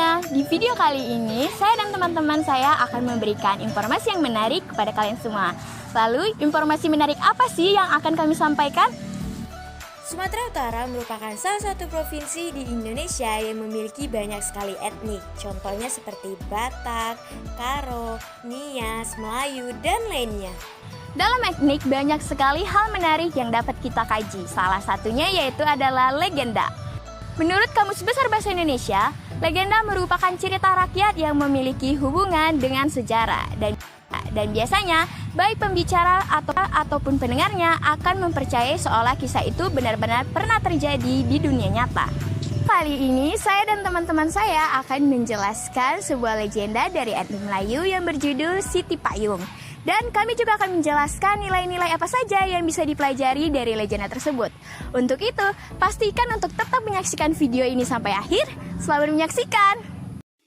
semuanya, di video kali ini saya dan teman-teman saya akan memberikan informasi yang menarik kepada kalian semua. Lalu, informasi menarik apa sih yang akan kami sampaikan? Sumatera Utara merupakan salah satu provinsi di Indonesia yang memiliki banyak sekali etnik. Contohnya seperti Batak, Karo, Nias, Melayu, dan lainnya. Dalam etnik banyak sekali hal menarik yang dapat kita kaji. Salah satunya yaitu adalah legenda. Menurut Kamus Besar Bahasa Indonesia, legenda merupakan cerita rakyat yang memiliki hubungan dengan sejarah dan biasanya baik pembicara ataupun pendengarnya akan mempercayai seolah kisah itu benar-benar pernah terjadi di dunia nyata. Kali ini saya dan teman-teman saya akan menjelaskan sebuah legenda dari etnik Melayu yang berjudul Siti Payung. Dan kami juga akan menjelaskan nilai-nilai apa saja yang bisa dipelajari dari legenda tersebut. Untuk itu, pastikan untuk tetap menyaksikan video ini sampai akhir. Selamat menyaksikan.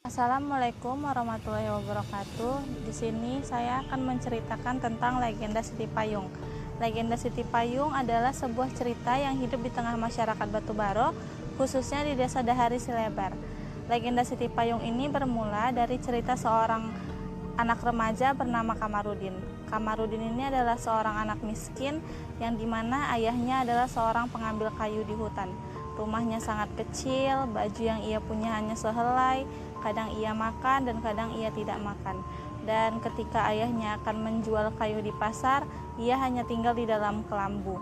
Assalamualaikum warahmatullahi wabarakatuh. Di sini saya akan menceritakan tentang legenda Siti Payung. Legenda Siti Payung adalah sebuah cerita yang hidup di tengah masyarakat Batubaro, khususnya di Desa Dahari Silebar. Legenda Siti Payung ini bermula dari cerita seorang anak remaja bernama Kamarudin. Kamarudin ini adalah seorang anak miskin yang dimana ayahnya adalah seorang pengambil kayu di hutan. Rumahnya sangat kecil, baju yang ia punya hanya sehelai, kadang ia makan dan kadang ia tidak makan. Dan ketika ayahnya akan menjual kayu di pasar, ia hanya tinggal di dalam kelambu.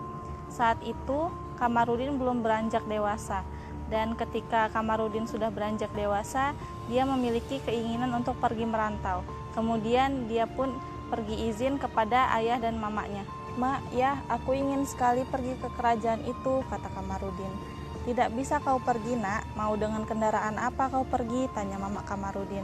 Saat itu Kamarudin belum beranjak dewasa. Dan ketika Kamarudin sudah beranjak dewasa, dia memiliki keinginan untuk pergi merantau. Kemudian dia pun pergi izin kepada ayah dan mamanya. "Mak, ya, aku ingin sekali pergi ke kerajaan itu," kata Kamarudin. "Tidak bisa kau pergi, nak. Mau dengan kendaraan apa kau pergi?" tanya mama Kamarudin.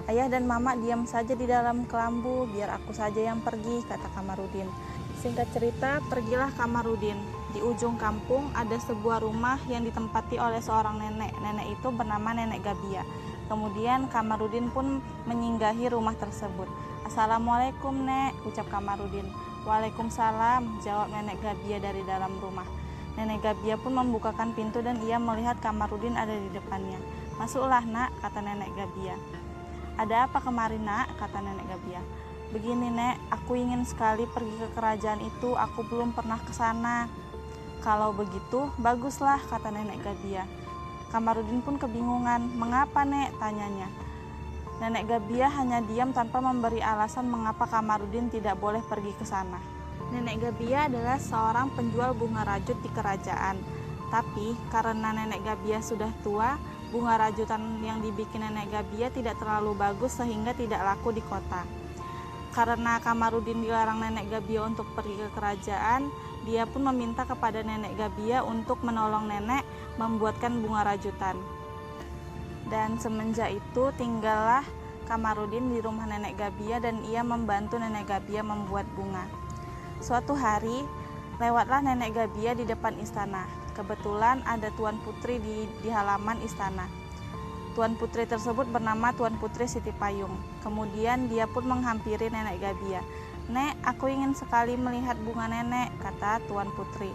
"Ayah dan mama diam saja di dalam kelambu, biar aku saja yang pergi," kata Kamarudin. Singkat cerita, pergilah Kamarudin. Di ujung kampung ada sebuah rumah yang ditempati oleh seorang nenek. Nenek itu bernama Nenek Gabia. Kemudian Kamarudin pun menyinggahi rumah tersebut. "Assalamualaikum, Nek," ucap Kamarudin. "Waalaikumsalam," jawab Nenek Gabia dari dalam rumah. Nenek Gabia pun membukakan pintu dan ia melihat Kamarudin ada di depannya. "Masuklah, Nak," kata Nenek Gabia. "Ada apa kemari, Nak?" kata Nenek Gabia. "Begini, Nek, aku ingin sekali pergi ke kerajaan itu, aku belum pernah ke sana." "Kalau begitu, baguslah," kata Nenek Gabia. Kamarudin pun kebingungan. "Mengapa, Nek?" tanyanya. Nenek Gabia hanya diam tanpa memberi alasan mengapa Kamarudin tidak boleh pergi ke sana. Nenek Gabia adalah seorang penjual bunga rajut di kerajaan. Tapi karena Nenek Gabia sudah tua, bunga rajutan yang dibikin Nenek Gabia tidak terlalu bagus sehingga tidak laku di kota. Karena Kamarudin dilarang Nenek Gabia untuk pergi ke kerajaan, dia pun meminta kepada Nenek Gabia untuk menolong nenek membuatkan bunga rajutan. Dan semenjak itu tinggallah Kamarudin di rumah Nenek Gabia dan ia membantu Nenek Gabia membuat bunga. Suatu hari, lewatlah Nenek Gabia di depan istana. Kebetulan ada Tuan Putri di halaman istana. Tuan Putri tersebut bernama Tuan Putri Siti Payung. Kemudian dia pun menghampiri Nenek Gabia. "Nek, aku ingin sekali melihat bunga nenek," kata Tuan Putri.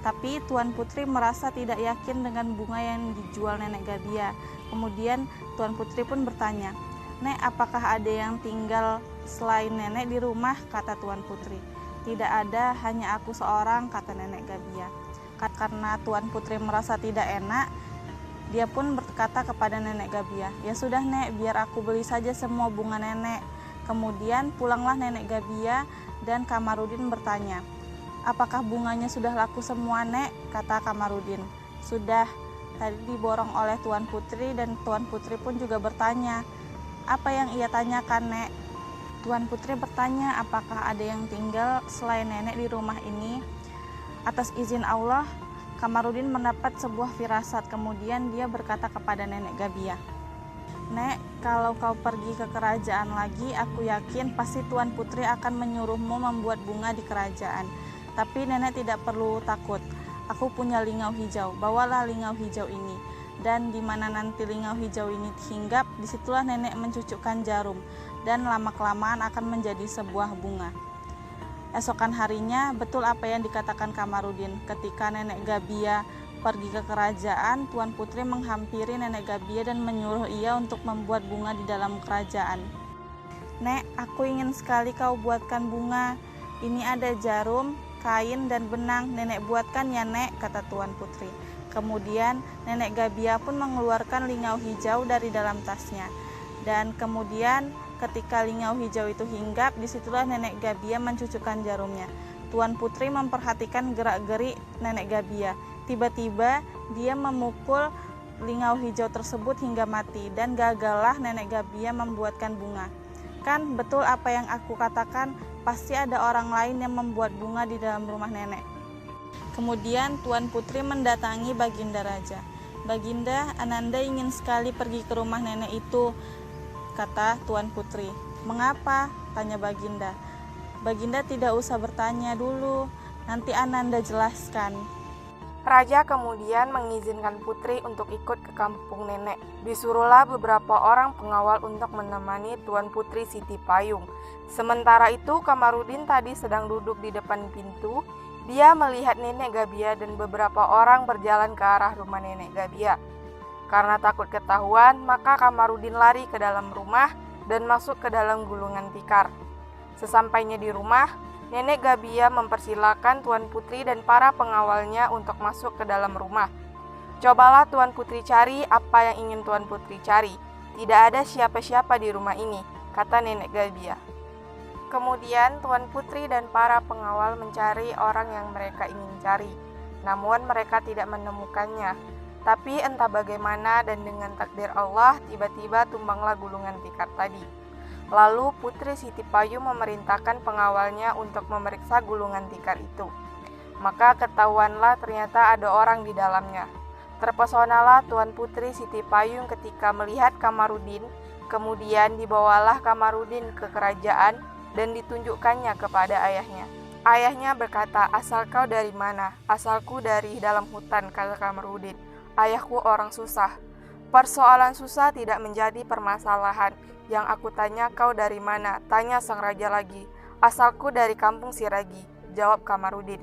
Tapi Tuan Putri merasa tidak yakin dengan bunga yang dijual Nenek Gabia. Kemudian Tuan Putri pun bertanya, "Nek, apakah ada yang tinggal selain nenek di rumah?" kata Tuan Putri. "Tidak ada, hanya aku seorang," kata Nenek Gabia. Karena Tuan Putri merasa tidak enak, dia pun berkata kepada Nenek Gabia, "Ya sudah, Nek, biar aku beli saja semua bunga nenek." Kemudian pulanglah Nenek Gabia dan Kamarudin bertanya, "Apakah bunganya sudah laku semua, Nek?" kata Kamarudin. "Sudah, tadi diborong oleh Tuan Putri," dan Tuan Putri pun juga bertanya, "Apa yang ia tanyakan, Nek?" Tuan Putri bertanya, "Apakah ada yang tinggal selain nenek di rumah ini?" Atas izin Allah, Kamarudin mendapat sebuah firasat. Kemudian dia berkata kepada Nenek Gabia, "Nek, kalau kau pergi ke kerajaan lagi, aku yakin pasti Tuan Putri akan menyuruhmu membuat bunga di kerajaan. Tapi nenek tidak perlu takut. Aku punya lingau hijau. Bawalah lingau hijau ini. Dan di mana nanti lingau hijau ini hinggap, disitulah nenek mencucukkan jarum. Dan lama-kelamaan akan menjadi sebuah bunga." Esokan harinya, betul apa yang dikatakan Kamarudin. Ketika Nenek Gabia pergi ke kerajaan, Tuan Putri menghampiri Nenek Gabia dan menyuruh ia untuk membuat bunga di dalam kerajaan. "Nek, aku ingin sekali kau buatkan bunga. Ini ada jarum, kain, dan benang. Nenek buatkan ya, Nek," kata Tuan Putri. Kemudian Nenek Gabia pun mengeluarkan lingau hijau dari dalam tasnya. Dan kemudian ketika lingau hijau itu hinggap, disitulah Nenek Gabia mencucukkan jarumnya. Tuan Putri memperhatikan gerak-gerik Nenek Gabia. Tiba-tiba dia memukul lingau hijau tersebut hingga mati, dan gagallah Nenek Gabia membuatkan bunga. Kan betul apa yang aku katakan, pasti ada orang lain yang membuat bunga di dalam rumah nenek. Kemudian Tuan Putri mendatangi Baginda Raja. "Baginda, Ananda ingin sekali pergi ke rumah nenek itu," kata Tuan Putri. "Mengapa?" tanya Baginda. "Baginda tidak usah bertanya dulu, nanti Ananda jelaskan." Raja kemudian mengizinkan Putri untuk ikut ke kampung nenek. Disuruhlah beberapa orang pengawal untuk menemani Tuan Putri Siti Payung. Sementara itu Kamarudin tadi sedang duduk di depan pintu. Dia melihat Nenek Gabia dan beberapa orang berjalan ke arah rumah Nenek Gabia. Karena takut ketahuan, maka Kamarudin lari ke dalam rumah dan masuk ke dalam gulungan tikar. Sesampainya di rumah, Nenek Gabia mempersilakan Tuan Putri dan para pengawalnya untuk masuk ke dalam rumah. "Cobalah Tuan Putri cari apa yang ingin Tuan Putri cari. Tidak ada siapa-siapa di rumah ini," kata Nenek Gabia. Kemudian Tuan Putri dan para pengawal mencari orang yang mereka ingin cari. Namun mereka tidak menemukannya. Tapi entah bagaimana dan dengan takdir Allah, tiba-tiba tumbanglah gulungan tikar tadi. Lalu Putri Siti Payung memerintahkan pengawalnya untuk memeriksa gulungan tikar itu. Maka ketahuanlah ternyata ada orang di dalamnya. Terpesonalah Tuan Putri Siti Payung ketika melihat Kamarudin. Kemudian dibawalah Kamarudin ke kerajaan dan ditunjukkannya kepada ayahnya. Ayahnya berkata, "Asal kau dari mana?" "Asalku dari dalam hutan," kata Kamarudin. "Ayahku orang susah." "Persoalan susah tidak menjadi permasalahan. Yang aku tanya, kau dari mana?" tanya sang raja lagi. "Asalku dari kampung Siragi," jawab Kamarudin.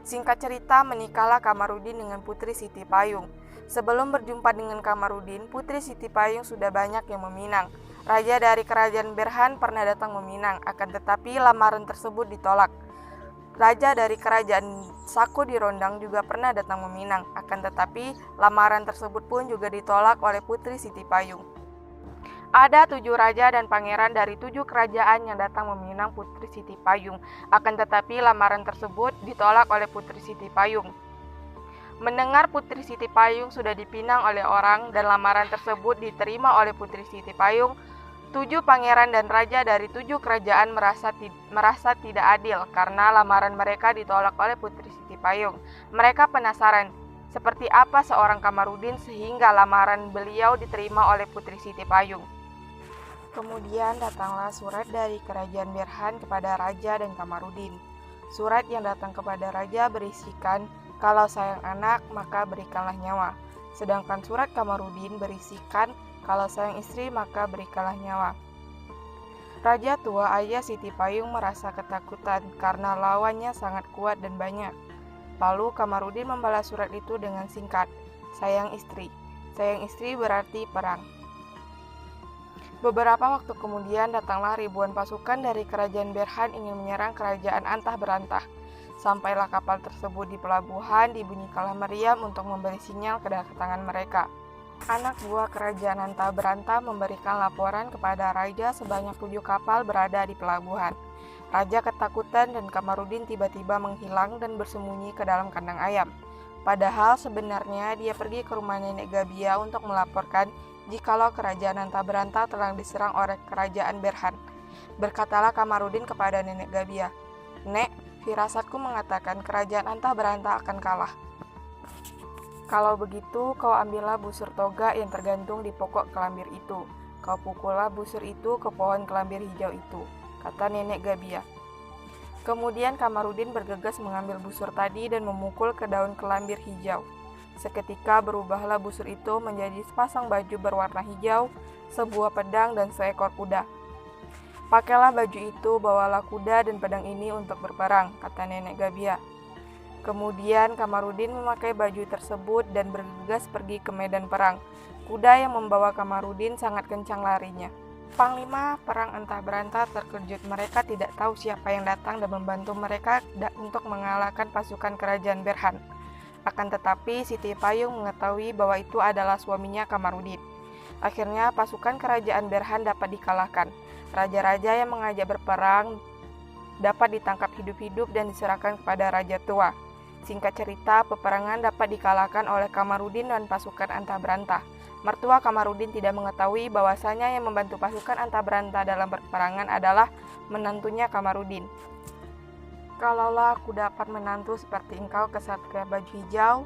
Singkat cerita, menikahlah Kamarudin dengan Putri Siti Payung. Sebelum berjumpa dengan Kamarudin, Putri Siti Payung sudah banyak yang meminang. Raja dari kerajaan Berhan pernah datang meminang, akan tetapi lamaran tersebut ditolak. Raja dari kerajaan Sako di Rondang juga pernah datang meminang, akan tetapi lamaran tersebut pun juga ditolak oleh Putri Siti Payung. Ada 7 raja dan pangeran dari 7 kerajaan yang datang meminang Putri Siti Payung, akan tetapi lamaran tersebut ditolak oleh Putri Siti Payung. Mendengar Putri Siti Payung sudah dipinang oleh orang dan lamaran tersebut diterima oleh Putri Siti Payung, 7 pangeran dan raja dari 7 kerajaan merasa tidak adil karena lamaran mereka ditolak oleh Putri Siti Payung. Mereka penasaran seperti apa seorang Kamarudin sehingga lamaran beliau diterima oleh Putri Siti Payung. Kemudian datanglah surat dari kerajaan Berhan kepada raja dan Kamarudin. Surat yang datang kepada raja berisikan, "Kalau sayang anak, maka berikanlah nyawa." Sedangkan surat Kamarudin berisikan, "Kalau sayang istri, maka berikanlah nyawa." Raja tua ayah Siti Payung merasa ketakutan karena lawannya sangat kuat dan banyak. Lalu Kamarudin membalas surat itu dengan singkat, "Sayang istri." Sayang istri berarti perang. Beberapa waktu kemudian datanglah ribuan pasukan dari kerajaan Berhan ingin menyerang kerajaan Antah Berantah. Sampailah kapal tersebut di pelabuhan, dibunyikanlah meriam untuk memberi sinyal kedatangan mereka. Anak buah kerajaan Antah Berantah memberikan laporan kepada raja sebanyak 7 kapal berada di pelabuhan. Raja ketakutan dan Kamarudin tiba-tiba menghilang dan bersembunyi ke dalam kandang ayam. Padahal sebenarnya dia pergi ke rumah Nenek Gabia untuk melaporkan jikalau kerajaan Antah Berantah telah diserang oleh kerajaan Berhan. Berkatalah Kamarudin kepada Nenek Gabia, "Nek, firasatku mengatakan kerajaan Antah Berantah akan kalah. Kalau begitu, kau ambillah busur toga yang tergantung di pokok kelambir itu. Kau pukullah busur itu ke pohon kelambir hijau itu," kata Nenek Gabia. Kemudian Kamarudin bergegas mengambil busur tadi dan memukul ke daun kelambir hijau. Seketika berubahlah busur itu menjadi sepasang baju berwarna hijau, sebuah pedang dan seekor kuda. "Pakailah baju itu, bawalah kuda dan pedang ini untuk berperang," kata Nenek Gabia. Kemudian Kamarudin memakai baju tersebut dan bergegas pergi ke medan perang. Kuda yang membawa Kamarudin sangat kencang larinya. Panglima perang entah berantah terkejut. Mereka tidak tahu siapa yang datang dan membantu mereka untuk mengalahkan pasukan kerajaan Berhan. Akan tetapi Siti Payung mengetahui bahwa itu adalah suaminya Kamarudin. Akhirnya pasukan kerajaan Berhan dapat dikalahkan. Raja-raja yang mengajak berperang dapat ditangkap hidup-hidup dan diserahkan kepada Raja Tua. Singkat cerita, peperangan dapat dikalahkan oleh Kamarudin dan pasukan Antah Berantah. Mertua Kamarudin tidak mengetahui bahwasanya yang membantu pasukan Antah Berantah dalam peperangan adalah menantunya Kamarudin. Kalaulah aku dapat menantu seperti engkau kesatria baju hijau,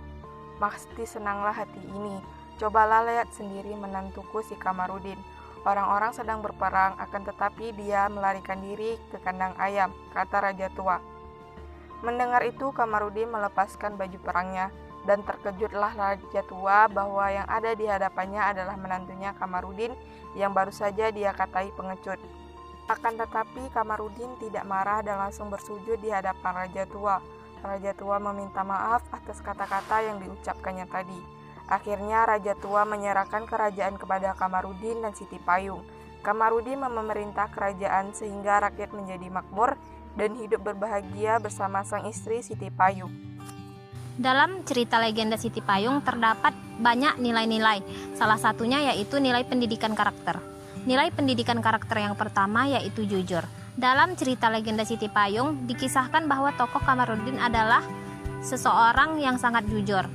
pasti senanglah hati ini. Cobalah lihat sendiri menantuku si Kamarudin. Orang-orang sedang berperang, akan tetapi dia melarikan diri ke kandang ayam, kata Raja Tua. Mendengar itu, Kamarudin melepaskan baju perangnya, dan terkejutlah Raja Tua bahwa yang ada di hadapannya adalah menantunya Kamarudin yang baru saja dia katai pengecut. Akan tetapi Kamarudin tidak marah dan langsung bersujud di hadapan Raja Tua. Raja Tua meminta maaf atas kata-kata yang diucapkannya tadi. Akhirnya Raja Tua menyerahkan kerajaan kepada Kamarudin dan Siti Payung. Kamarudin memerintah kerajaan sehingga rakyat menjadi makmur dan hidup berbahagia bersama sang istri Siti Payung. Dalam cerita legenda Siti Payung terdapat banyak nilai-nilai, salah satunya yaitu nilai pendidikan karakter. Nilai pendidikan karakter yang pertama yaitu jujur. Dalam cerita legenda Siti Payung dikisahkan bahwa tokoh Kamarudin adalah seseorang yang sangat jujur.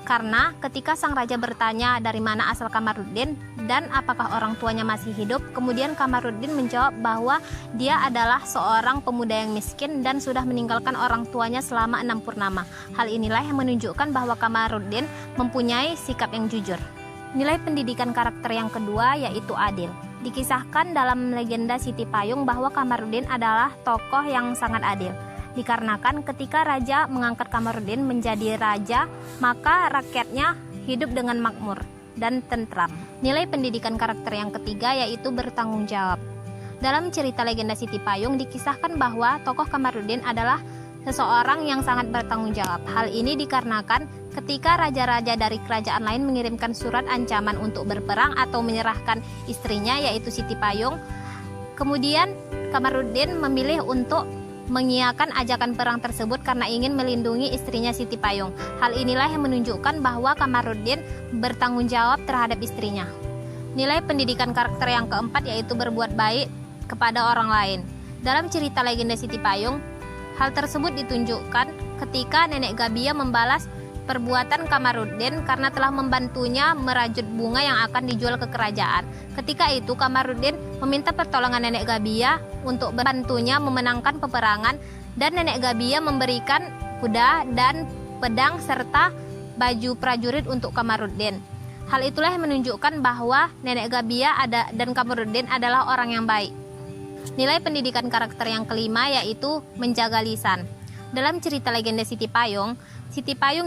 Karena ketika sang raja bertanya dari mana asal Kamarudin dan apakah orang tuanya masih hidup, kemudian Kamarudin menjawab bahwa dia adalah seorang pemuda yang miskin dan sudah meninggalkan orang tuanya selama 6 purnama. Hal inilah yang menunjukkan bahwa Kamarudin mempunyai sikap yang jujur. Nilai pendidikan karakter yang kedua yaitu adil. Dikisahkan dalam legenda Siti Payung bahwa Kamarudin adalah tokoh yang sangat adil. Dikarenakan ketika raja mengangkat Kamarudin menjadi raja, maka rakyatnya hidup dengan makmur dan tentram. Nilai pendidikan karakter yang ketiga yaitu bertanggung jawab. Dalam cerita legenda Siti Payung dikisahkan bahwa tokoh Kamarudin adalah seseorang yang sangat bertanggung jawab. Hal ini dikarenakan ketika raja-raja dari kerajaan lain mengirimkan surat ancaman untuk berperang atau menyerahkan istrinya yaitu Siti Payung, kemudian Kamarudin memilih untuk mengiyakan ajakan perang tersebut karena ingin melindungi istrinya Siti Payung. Hal inilah yang menunjukkan bahwa Kamarudin bertanggung jawab terhadap istrinya. Nilai pendidikan karakter yang keempat yaitu berbuat baik kepada orang lain. Dalam cerita legenda Siti Payung, hal tersebut ditunjukkan ketika Nenek Gabia membalas perbuatan Kamarudin karena telah membantunya merajut bunga yang akan dijual ke kerajaan. Ketika itu Kamarudin meminta pertolongan Nenek Gabia untuk membantunya memenangkan peperangan dan Nenek Gabia memberikan kuda dan pedang serta baju prajurit untuk Kamarudin. Hal itulah yang menunjukkan bahwa Nenek Gabia dan Kamarudin adalah orang yang baik. Nilai pendidikan karakter yang kelima yaitu menjaga lisan. Dalam cerita legenda Siti Payung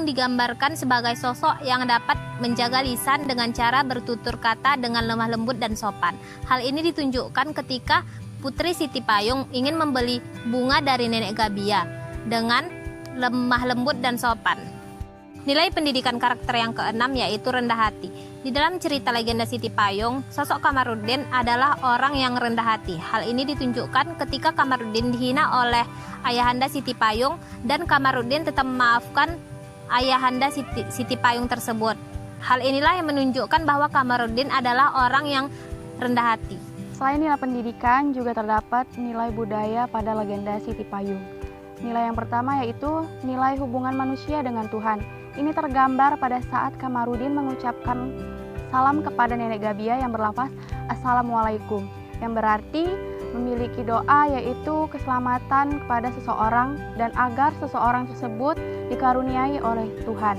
digambarkan sebagai sosok yang dapat menjaga lisan dengan cara bertutur kata dengan lemah lembut dan sopan. Hal ini ditunjukkan ketika Putri Siti Payung ingin membeli bunga dari Nenek Gabia dengan lemah lembut dan sopan. Nilai pendidikan karakter yang keenam yaitu rendah hati. Di dalam cerita legenda Siti Payung, sosok Kamarudin adalah orang yang rendah hati. Hal ini ditunjukkan ketika Kamarudin dihina oleh ayahanda Siti Payung dan Kamarudin tetap memaafkan ayahanda Siti Payung tersebut. Hal inilah yang menunjukkan bahwa Kamarudin adalah orang yang rendah hati. Selain nilai pendidikan, juga terdapat nilai budaya pada legenda Siti Payung. Nilai yang pertama yaitu nilai hubungan manusia dengan Tuhan. Ini tergambar pada saat Kamarudin mengucapkan salam kepada Nenek Gabia yang berlafaz Assalamualaikum, yang berarti memiliki doa yaitu keselamatan kepada seseorang dan agar seseorang tersebut dikaruniai oleh Tuhan.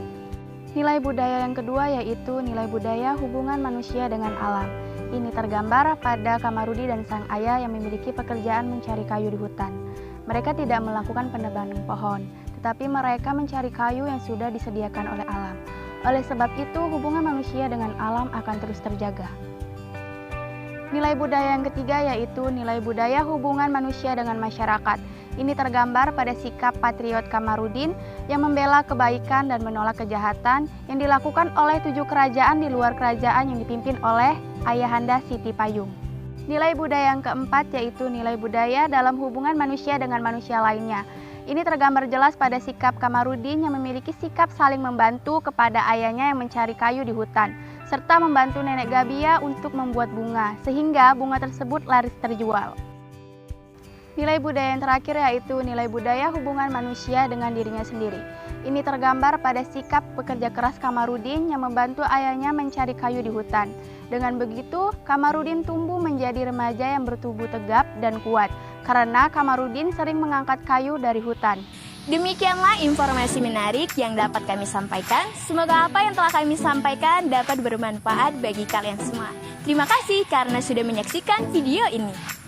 Nilai budaya yang kedua yaitu nilai budaya hubungan manusia dengan alam. Ini tergambar pada Kamarudin dan sang ayah yang memiliki pekerjaan mencari kayu di hutan. Mereka tidak melakukan penebangan pohon, tetapi mereka mencari kayu yang sudah disediakan oleh alam. Oleh sebab itu, hubungan manusia dengan alam akan terus terjaga. Nilai budaya yang ketiga yaitu nilai budaya hubungan manusia dengan masyarakat. Ini tergambar pada sikap patriot Kamarudin yang membela kebaikan dan menolak kejahatan yang dilakukan oleh 7 kerajaan di luar kerajaan yang dipimpin oleh Ayahanda Siti Payung. Nilai budaya yang keempat yaitu nilai budaya dalam hubungan manusia dengan manusia lainnya. Ini tergambar jelas pada sikap Kamarudin yang memiliki sikap saling membantu kepada ayahnya yang mencari kayu di hutan, serta membantu nenek Gabia untuk membuat bunga, sehingga bunga tersebut laris terjual. Nilai budaya yang terakhir yaitu nilai budaya hubungan manusia dengan dirinya sendiri. Ini tergambar pada sikap pekerja keras Kamarudin yang membantu ayahnya mencari kayu di hutan. Dengan begitu, Kamarudin tumbuh menjadi remaja yang bertubuh tegap dan kuat, karena Kamarudin sering mengangkat kayu dari hutan. Demikianlah informasi menarik yang dapat kami sampaikan. Semoga apa yang telah kami sampaikan dapat bermanfaat bagi kalian semua. Terima kasih karena sudah menyaksikan video ini.